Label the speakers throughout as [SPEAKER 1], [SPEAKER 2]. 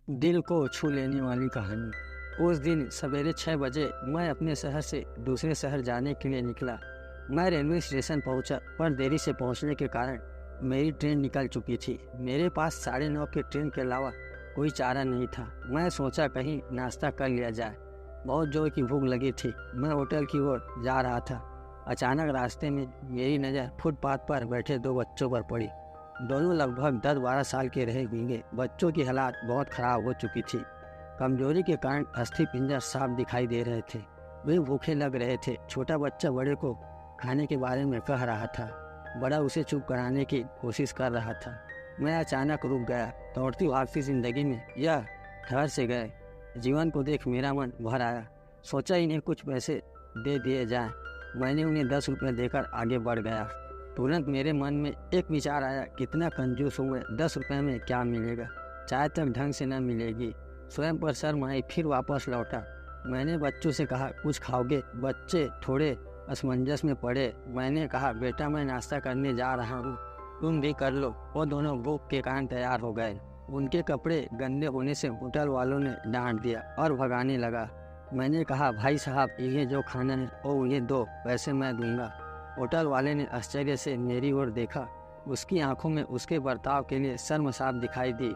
[SPEAKER 1] दिल को छू लेने वाली कहानी। उस दिन सवेरे 6 बजे मैं अपने शहर से दूसरे शहर जाने के लिए निकला। मैं रेलवे स्टेशन पहुंचा, पर देरी से पहुंचने के कारण मेरी ट्रेन निकल चुकी थी। मेरे पास 9:30 की ट्रेन के अलावा कोई चारा नहीं था। मैं सोचा कहीं नाश्ता कर लिया जाए। बहुत जोर की भूख लगी थी। मैं होटल की ओर जा रहा था। अचानक रास्ते में मेरी नज़र फुटपाथ पर बैठे 2 बच्चों पर पड़ी। दोनों लगभग 10-12 साल के रहे होंगे। बच्चों की हालत बहुत ख़राब हो चुकी थी। कमजोरी के कारण अस्थि पिंजर साफ दिखाई दे रहे थे। वे भूखे लग रहे थे। छोटा बच्चा बड़े को खाने के बारे में कह रहा था। बड़ा उसे चुप कराने की कोशिश कर रहा था। मैं अचानक रुक गया। दौड़ती भागती जिंदगी में यह ठहर से गए जीवन को देख मेरा मन भर आया। सोचा इन्हें कुछ पैसे दे दिए जाएं। मैंने उन्हें 10 रुपये देकर आगे बढ़ गया। तुरंत मेरे मन में एक विचार आया, कितना कंजूस हूँ मैं। 10 रुपये में क्या मिलेगा? चाय तक ढंग से न मिलेगी। स्वयं पर शर्म आई। फिर वापस लौटा। मैंने बच्चों से कहा, कुछ खाओगे? बच्चे थोड़े असमंजस में पड़े। मैंने कहा, बेटा मैं नाश्ता करने जा रहा हूँ, तुम भी कर लो। वो दोनों भूख के कारण तैयार हो गए। उनके कपड़े गंदे होने से होटल वालों ने डांट दिया और भगाने लगा। मैंने कहा, भाई साहब इन्हें जो खाना है वो उन्हें दो, पैसे मैं दूंगा। होटल वाले ने आश्चर्य से मेरी ओर देखा। उसकी आंखों में उसके बर्ताव के लिए शर्म साफ दिखाई दी।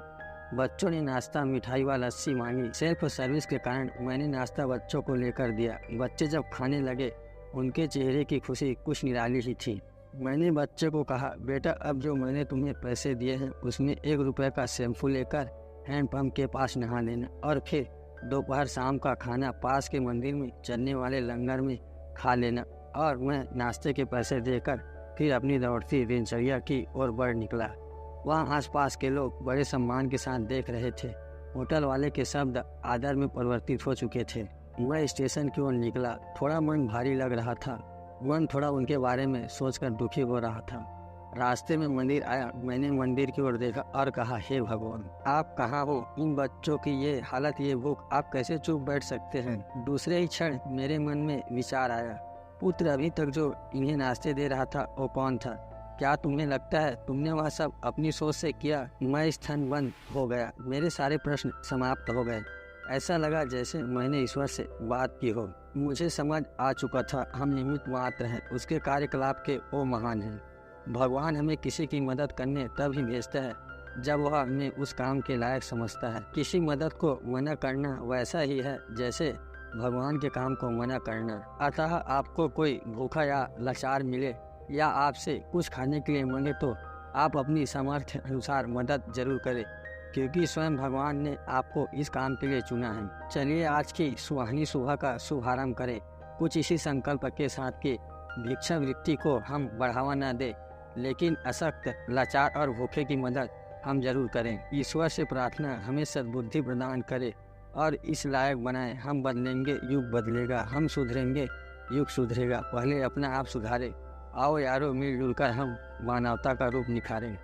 [SPEAKER 1] बच्चों ने नाश्ता, मिठाई व लस्सी मांगी। सेल्फ सर्विस के कारण मैंने नाश्ता बच्चों को लेकर दिया। बच्चे जब खाने लगे उनके चेहरे की खुशी कुछ निराली ही थी। मैंने बच्चे को कहा, बेटा अब जो मैंने तुम्हें पैसे दिए हैं उसमें 1 रुपये का शैम्पू लेकर हैंडपम्प के पास नहा लेना और फिर दोपहर शाम का खाना पास के मंदिर में चलने वाले लंगर में खा लेना। और मैं नाश्ते के पैसे देकर फिर अपनी दौड़ती दिनचर्या की ओर बढ़ निकला। वहाँ आसपास के लोग बड़े सम्मान के साथ देख रहे थे। होटल वाले के शब्द आदर में परिवर्तित हो चुके थे। मैं स्टेशन की ओर निकला। थोड़ा मन भारी लग रहा था। मन थोड़ा उनके बारे में सोचकर दुखी हो रहा था। रास्ते में मंदिर आया। मैंने मंदिर की ओर देखा और कहा, हे भगवान आप कहाँ हो? इन बच्चों की ये हालत, ये भूख, आप कैसे चुप बैठ सकते हैं? दूसरे ही क्षण मेरे मन में विचार आया, पुत्र अभी तक जो इन्हें नाश्ते दे रहा था वो कौन था? क्या तुम्हें लगता है तुमने वह सब अपनी सोच से किया? मैं स्तन बंद हो गया। मेरे सारे प्रश्न समाप्त हो गए। ऐसा लगा जैसे मैंने ईश्वर से बात की हो। मुझे समझ आ चुका था हम निमित्त मात्र हैं, उसके कार्यकलाप के वो महान हैं। भगवान हमें किसी की मदद करने तब ही भेजता है जब वह हमें उस काम के लायक समझता है। किसी मदद को मना करना वैसा ही है जैसे भगवान के काम को मना करना। अतः आपको कोई भूखा या लाचार मिले या आपसे कुछ खाने के लिए मांगे तो आप अपनी सामर्थ्य अनुसार मदद जरूर करें, क्योंकि स्वयं भगवान ने आपको इस काम के लिए चुना है। चलिए आज की सुहानी सुबह का शुभारंभ करें कुछ इसी संकल्प के साथ कि भिक्षा वृत्ति को हम बढ़ावा न दें, लेकिन अशक्त, लाचार और भूखे की मदद हम जरूर करें। ईश्वर से प्रार्थना हमें सद्बुद्धि प्रदान करे और इस लायक बनाए। हम बदलेंगे, युग बदलेगा। हम सुधरेंगे, युग सुधरेगा। पहले अपना आप सुधारे। आओ यारो, मिलजुल कर हम मानवता का रूप निखारें।